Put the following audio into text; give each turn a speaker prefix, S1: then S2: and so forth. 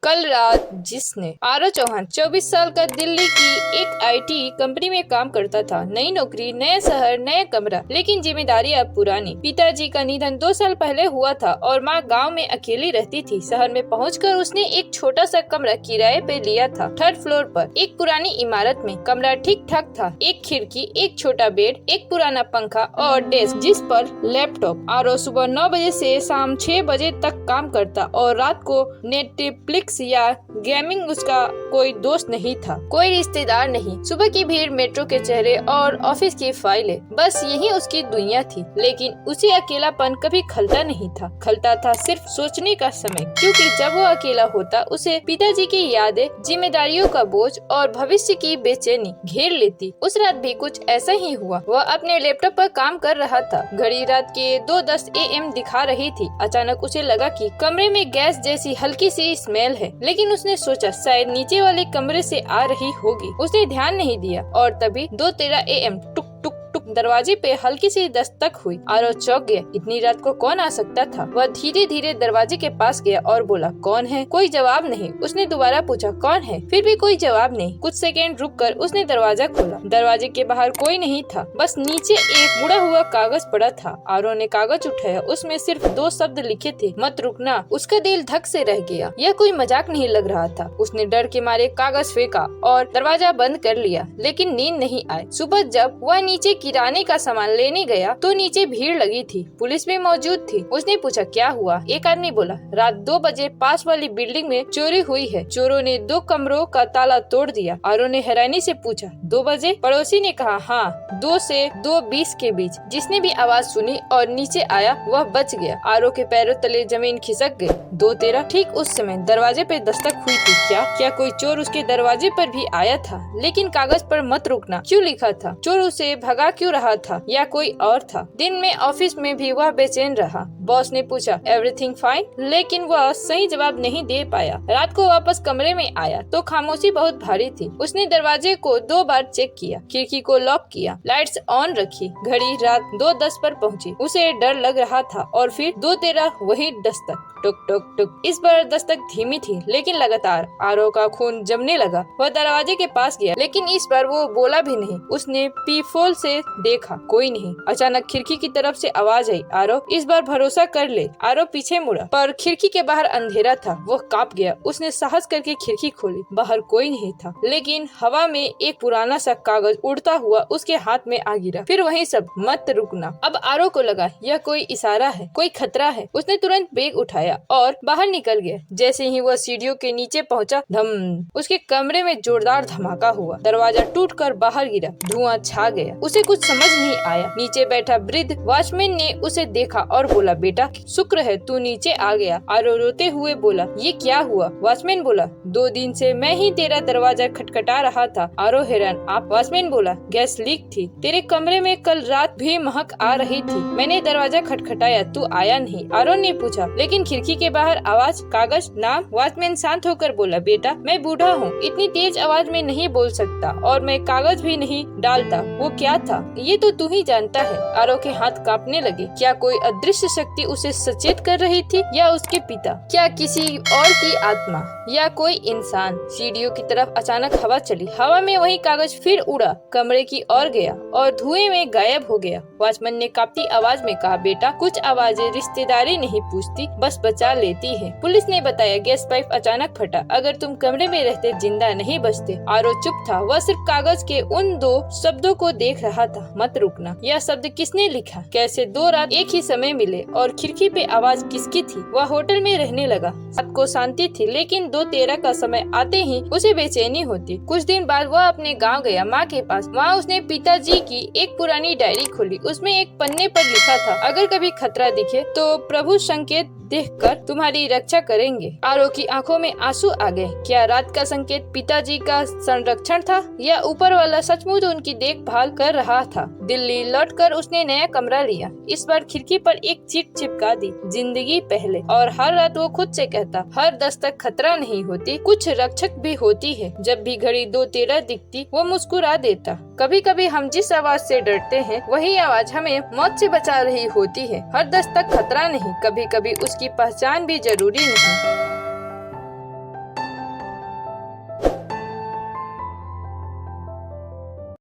S1: कल रात जिसने आरव चौहान 24 साल का दिल्ली की एक आईटी कंपनी में काम करता था। नई नौकरी, नया शहर, नया कमरा, लेकिन जिम्मेदारी अब पुरानी। पिताजी का निधन 2 साल पहले हुआ था और माँ गांव में अकेली रहती थी। शहर में पहुंचकर उसने एक छोटा सा कमरा किराए पे लिया था। 3rd फ्लोर पर एक पुरानी इमारत में। कमरा ठीक ठाक था। एक खिड़की, एक छोटा बेड, एक पुराना पंखा और डेस्क जिस पर लैपटॉप। आरव सुबह 9 बजे से शाम 6 बजे तक काम करता और रात को नेटफ्लिक्स या गेमिंग। उसका कोई दोस्त नहीं था, कोई रिश्तेदार नहीं। सुबह की भीड़, मेट्रो के चेहरे और ऑफिस की फाइलें, बस यही उसकी दुनिया थी। लेकिन उसे अकेलापन कभी खलता नहीं था। खलता था सिर्फ सोचने का समय, क्योंकि जब वो अकेला होता उसे पिताजी की यादें, जिम्मेदारियों का बोझ और भविष्य की बेचैनी घेर लेती। उस रात भी कुछ ऐसा ही हुआ। वह अपने लैपटॉप पर काम कर रहा था। घड़ी रात के 2:10 AM दिखा रही थी। अचानक उसे लगा कि कमरे में गैस जैसी हल्की सी स्मेल है, लेकिन उसने सोचा शायद नीचे वाले कमरे से आ रही होगी। उसने ध्यान नहीं दिया और तभी 2:13 AM टुक टुक टुक दरवाजे पे हल्की सी दस्तक हुई। आरव चौंक गया। इतनी रात को कौन आ सकता था? वह धीरे धीरे दरवाजे के पास गया और बोला, कौन है? कोई जवाब नहीं। उसने दोबारा पूछा, कौन है? फिर भी कोई जवाब नहीं। कुछ सेकंड रुककर उसने दरवाजा खोला। दरवाजे के बाहर कोई नहीं था, बस नीचे एक मुड़ा हुआ कागज पड़ा था। आरव ने कागज उठाया। उसमें सिर्फ 2 शब्द लिखे थे, मत रुकना। उसका दिल धक से रह गया। यह कोई मजाक नहीं लग रहा था। उसने डर के मारे कागज फेंका और दरवाजा बंद कर लिया, लेकिन नींद नहीं आई। सुबह जब वह नीचे किराने का सामान लेने गया तो नीचे भीड़ लगी थी। पुलिस भी मौजूद थी। उसने पूछा, क्या हुआ? एक आदमी बोला, रात 2 बजे पास वाली बिल्डिंग में चोरी हुई है। चोरों ने 2 कमरों का ताला तोड़ दिया। आरव ने हैरानी से पूछा, 2 बजे? पड़ोसी ने कहा, हाँ, 2 से 2:20 के बीच। जिसने भी आवाज सुनी और नीचे आया वह बच गया। आरव के पैरों तले जमीन खिसक गई। 2:13 ठीक उस समय दरवाजे पे दस्तक हुई थी। क्या कोई चोर उसके दरवाजे पर भी आया था? लेकिन कागज पर मत रुकना क्यों लिखा था? चोर उसे भगा क्यों रहा था, या कोई और था? दिन में ऑफिस में भी वह बेचैन रहा। बॉस ने पूछा, एवरीथिंग फाइन? लेकिन वह सही जवाब नहीं दे पाया। रात को वापस कमरे में आया तो खामोशी बहुत भारी थी। उसने दरवाजे को 2 बार चेक किया, खिड़की को लॉक किया, लाइट्स ऑन रखी। घड़ी रात 2:10 पर पहुंची। उसे डर लग रहा था और फिर 2:13 वही दस्तक, टुक टुक टुक। इस बार दस्तक धीमी थी लेकिन लगातार। आरव का खून जमने लगा। वह दरवाजे के पास गया, लेकिन इस बार वो बोला भी नहीं। उसने पीफोल से देखा, कोई नहीं। अचानक खिड़की की तरफ से आवाज आई, आरव, इस बार भरोसा कर ले। आरव पीछे मुड़ा, पर खिड़की के बाहर अंधेरा था। वह कांप गया। उसने साहस करके खिड़की खोली। बाहर कोई नहीं था, लेकिन हवा में एक पुराना सा कागज उड़ता हुआ उसके हाथ में आ गिरा। फिर वही सब, मत रुकना। अब आरव को लगा यह कोई इशारा है, कोई खतरा है। उसने तुरंत बैग उठाया और बाहर निकल गया। जैसे ही वह सीढ़ियों के नीचे पहुंचा, धम, उसके कमरे में जोरदार धमाका हुआ। दरवाजा टूटकर बाहर गिरा। धुआं छा गया। उसे कुछ समझ नहीं आया। नीचे बैठा वृद्ध वॉचमैन ने उसे देखा और बोला, बेटा, शुक्र है तू नीचे आ गया। आरव रोते हुए बोला, ये क्या हुआ? वॉचमैन बोला, 2 दिन से मैं ही तेरा दरवाजा खटखटा रहा था। आरव हैरान, आप? वॉचमैन बोला, गैस लीक थी। तेरे कमरे में कल रात भी महक आ रही थी। मैंने दरवाजा खटखटाया, तू आया नहीं। आरव ने पूछा, लेकिन खिड़की के बाहर आवाज, कागज, नाम? वॉचमैन शांत होकर बोला, बेटा, मैं बूढ़ा हूँ, इतनी तेज आवाज में नहीं बोल सकता, और मैं कागज भी नहीं डालता। वो क्या था ये तो तू ही जानता है। आरव के हाथ कांपने लगे। क्या कोई अदृश्य शक्ति उसे सचेत कर रही थी, या उसके पिता? क्या किसी और की आत्मा, या कोई इंसान? सीढ़ियों की तरफ अचानक हवा चली। हवा में वही कागज फिर उड़ा, कमरे की ओर गया और धुएं में गायब हो गया। वॉचमैन ने कांपती आवाज में कहा, बेटा, कुछ आवाजें रिश्तेदारी नहीं पूछती, बस बचा लेती है। पुलिस ने बताया, गैस पाइप अचानक फटा। अगर तुम कमरे में रहते जिंदा नहीं बचते। आरव चुप था। वह सिर्फ कागज के उन 2 शब्दों को देख रहा था, मत रुकना। यह शब्द किसने लिखा? कैसे 2 रात एक ही समय मिले? और खिड़की पे आवाज किसकी थी? वह होटल में रहने लगा। सबको शांति थी, लेकिन 2:13 का समय आते ही उसे बेचैनी होती। कुछ दिन बाद वह अपने गाँव गया, माँ के पास। वहाँ उसने पिताजी की एक पुरानी डायरी खोली। उसमें एक पन्ने पर लिखा था, अगर कभी खतरा दिखे तो प्रभु संकेत देखकर तुम्हारी रक्षा करेंगे। आरव की आंखों में आंसू आ गए। क्या रात का संकेत पिताजी का संरक्षण था, या ऊपर वाला सचमुच उनकी देखभाल कर रहा था? दिल्ली लौटकर उसने नया कमरा लिया। इस बार खिड़की पर एक चिट चिपका दी, जिंदगी पहले। और हर रात वो खुद से कहता, हर दस्तक खतरा नहीं होती, कुछ रक्षक भी होती है। जब भी घड़ी 2:13 दिखती वो मुस्कुरा देता। कभी कभी हम जिस आवाज से डरते हैं वही आवाज हमें मौत से बचा रही होती है। हर दस्तक खतरा नहीं, कभी कभी उसकी पहचान भी जरूरी नहीं।